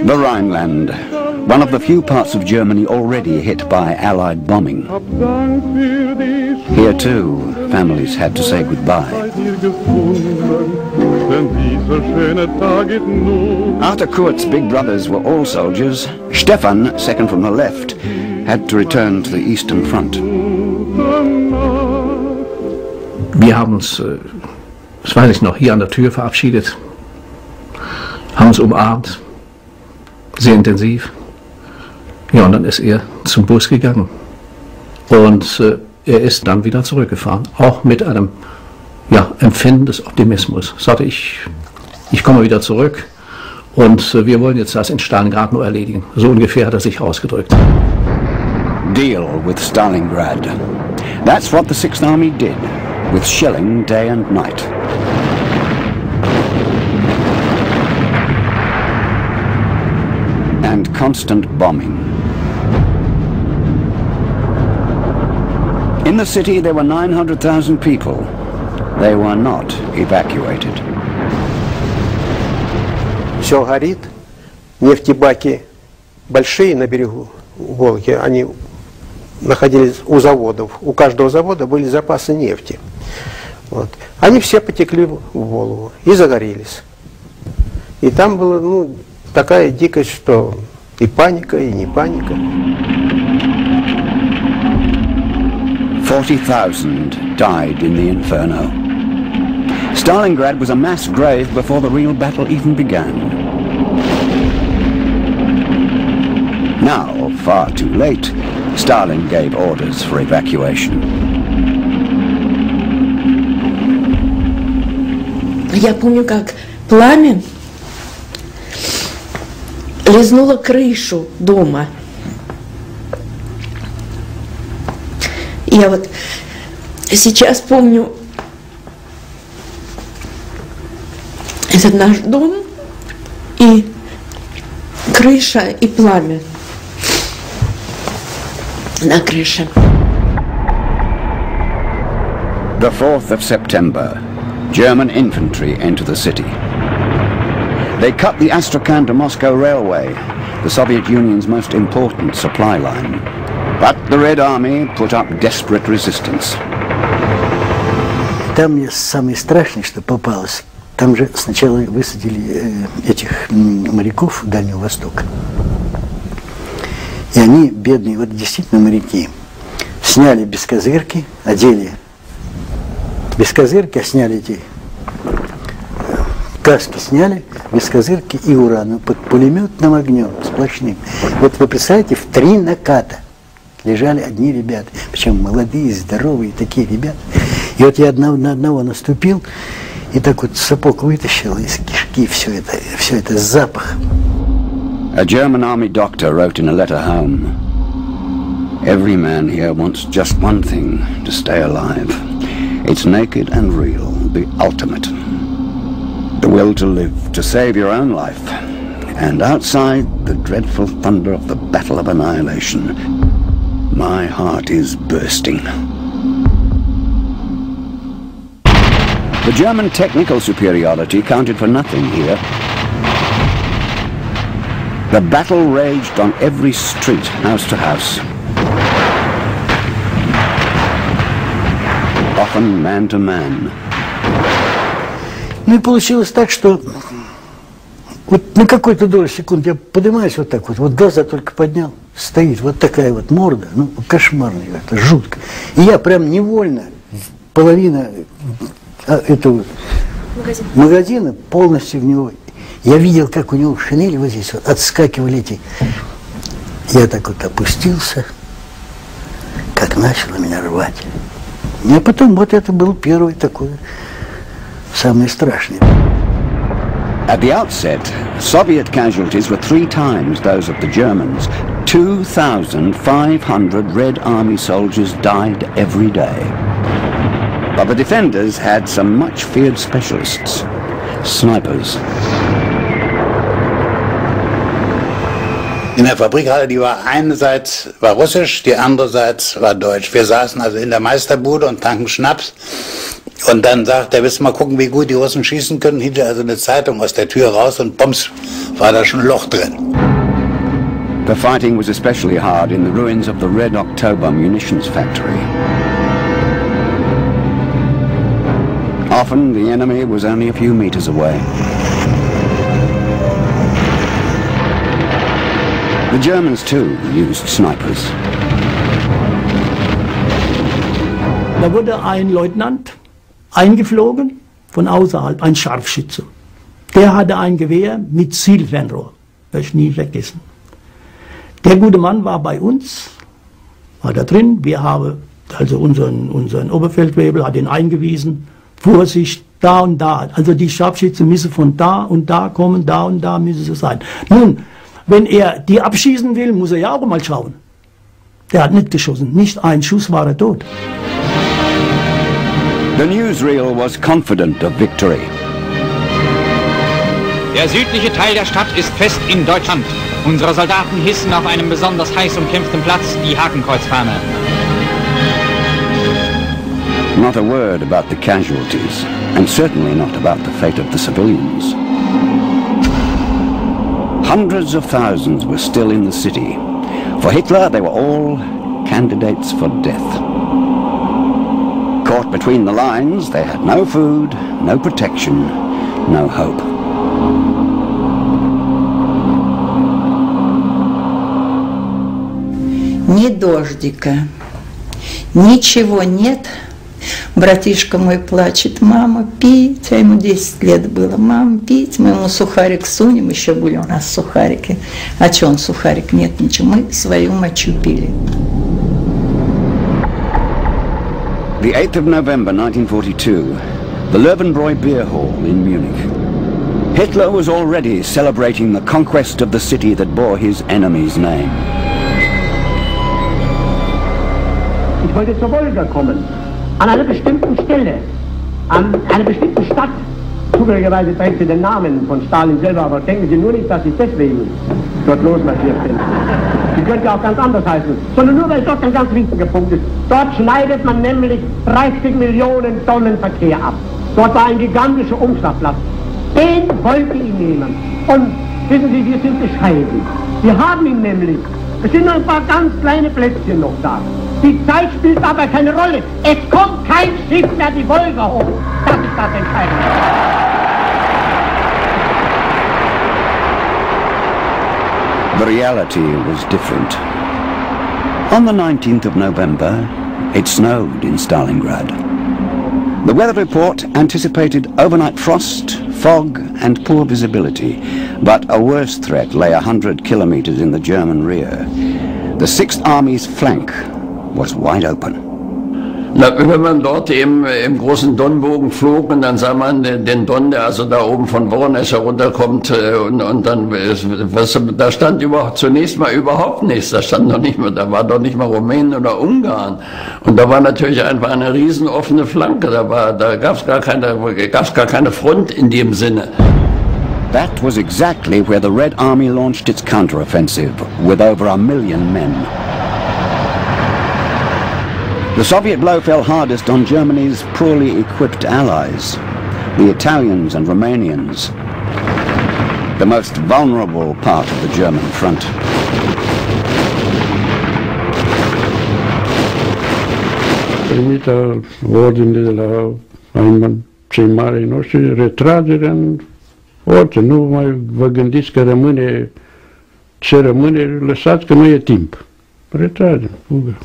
The Rhineland, one of the few parts of Germany already hit by Allied bombing. Here too, families had to say goodbye. After Kurt's big brothers were all soldiers, Stefan, second from the left, had to return to the Eastern Front. Wir haben uns, das weiß ich noch, hier an der Tür verabschiedet, haben uns umarmt, sehr intensiv. Ja, und dann ist er zum Bus gegangen. Und er ist dann wieder zurückgefahren, auch mit einem Empfinden des Optimismus. Sagte ich komme wieder zurück und wir wollen jetzt das in Stalingrad nur erledigen. So ungefähr hat er sich ausgedrückt. Deal with Stalingrad. That's what the Sixth Army did, with shelling day and night. And constant bombing. In the city there were 900,000 people. They were not evacuated. Все горит, нефтебаки большие на берегу Волги, они находились у заводов. У каждого завода были запасы нефти. Вот. Они все потекли в Волгу и загорелись. И там была такая дикость, что и паника, и не паника. 40,000 died in the inferno. Stalingrad was a mass grave before the real battle even began. Now, far too late, Stalin gave orders for evacuation. Я помню, как пламя лизнуло крышу дома. Я вот сейчас помню этот наш дом и крыша и пламя на крыше. The 4th of September, German infantry entered the city. They cut the Astrakhan to Moscow railway, the Soviet Union's most important supply line. But the Red Army put up desperate resistance. Там мне самое страшное, что попалось. Там же сначала высадили этих моряков Дальнего Востока. И они, бедные, вот действительно моряки, сняли бескозырки, одели бескозырки, сняли эти каски, сняли бескозырки и урану под пулеметным огнем сплошным. Вот вы представляете, в 3 наката лежали одни ребята, причем молодые, здоровые такие ребята. И вот я на одного наступил, и так вот сапог вытащил из кишки все это с запахом. A German army doctor wrote in a letter home, "Every man here wants just one thing, to stay alive. It's naked and real, the ultimate. The will to live, to save your own life. And outside the dreadful thunder of the battle of annihilation, my heart is bursting." The German technical superiority counted for nothing here. The battle raged on every street, house to house. Often man to man. Ну и получилось так, что вот на какой-то долю секунд я поднимаюсь вот так вот глаза только поднял, стоит вот такая вот морда, кошмарная, это жутко. И я прям невольно, половина этого магазина полностью в него. Я видел, как у него в шинели вот здесь вот отскакивали эти. Я так вот опустился, как начало меня рвать. И потом вот это был первый такой, самый страшный. At the outset, Soviet casualties were 3 times those of the Germans. 2,500 Red Army soldiers died every day. But the defenders had some much feared specialists, snipers. In der Fabrikhalle, die war einerseits war russisch, die andererseits war deutsch. Wir saßen also in der Meisterbude und tranken Schnaps. Und dann sagt er, willst du mal gucken, wie gut die Russen schießen können? Hielt er also eine Zeitung aus der Tür raus und bums, war da schon ein Loch drin. The fighting was especially hard in the ruins of the Red October munitions factory. Often the enemy was only a few meters away. The Germans too used snipers. Da wurde ein Leutnant eingeflogen von außerhalb, ein Scharfschütze. Der hatte ein Gewehr mit Zielfernrohr, werde ich nie vergessen. Der gute Mann war bei uns, war da drin, wir haben also unseren Oberfeldwebel hat ihn eingewiesen, Vorsicht, da und da, also die Scharfschützen müssen von da und da kommen, da und da müssen sie sein. Nun, wenn er die abschießen will, muss er ja auch mal schauen. Der hat nicht geschossen, nicht ein Schuss war er tot. The newsreel was confident of victory. Der südliche Teil der Stadt ist fest in Deutschland. Unsere Soldaten hissen auf einem besonders heiß umkämpften Platz die Hakenkreuzfahne. Not a word about the casualties, and certainly not about the fate of the civilians. Hundreds of thousands were still in the city. For Hitler, they were all candidates for death. Caught between the lines, they had no food, no protection, no hope. Ни дождика, ничего нет. Братишка мой плачет, мама, пить, а ему 10 лет было, мама, пить, мы ему сухарик сунем, еще были у нас сухарики. А че он сухарик? Нет, ничего, мы свою мочу пили. The 8th of November 1942, the Löwenbräu beer hall in Munich. Hitler was already celebrating the conquest of the city that bore his enemy's name. Ich wollte zur Wolga kommen, an einer bestimmten Stelle, an einer bestimmten Stadt. Zufälligerweise trägt sie den Namen von Stalin selber, aber denken Sie nur nicht, dass ich deswegen dort losmarschiert bin. Sie könnte auch ganz anders heißen, sondern nur, weil dort ein ganz wichtiger Punkt ist. Dort schneidet man nämlich 30 Millionen Tonnen Verkehr ab. Dort war ein gigantischer Umschlagplatz. Den wollte ich nehmen. Und wissen Sie, wir sind bescheiden. Wir haben ihn nämlich. Es sind noch ein paar ganz kleine Plätzchen noch da. Die Zeit spielt aber keine Rolle. Es kommt kein Schiff mehr die Wolga hoch. Das ist das Entscheidende. The reality was different. On the 19th of November, it snowed in Stalingrad. The weather report anticipated overnight frost, fog and poor visibility, but a worse threat lay 100 kilometers in the German rear. The Sixth Army's flank was wide open. Na, wenn man dort im großen Donnbogen flog und dann sah man den Don, der also da oben von Voronezh herunterkommt und dann, da stand zunächst mal überhaupt nichts, da stand noch nicht mal, da war doch nicht mal Rumänien oder Ungarn und da war natürlich einfach eine riesen offene Flanke, da gab's gar keine Front in dem Sinne. That was exactly where the Red Army launched its counteroffensive with over 1 million men. The Soviet blow fell hardest on Germany's poorly equipped allies, the Italians and Romanians, the most vulnerable part of the German front. Primită ordine de la cei mari noștri, retragere în orice, nu mai vă gândiți că rămâne ce rămâne, lăsați că nu e timp. Retragem, fugă.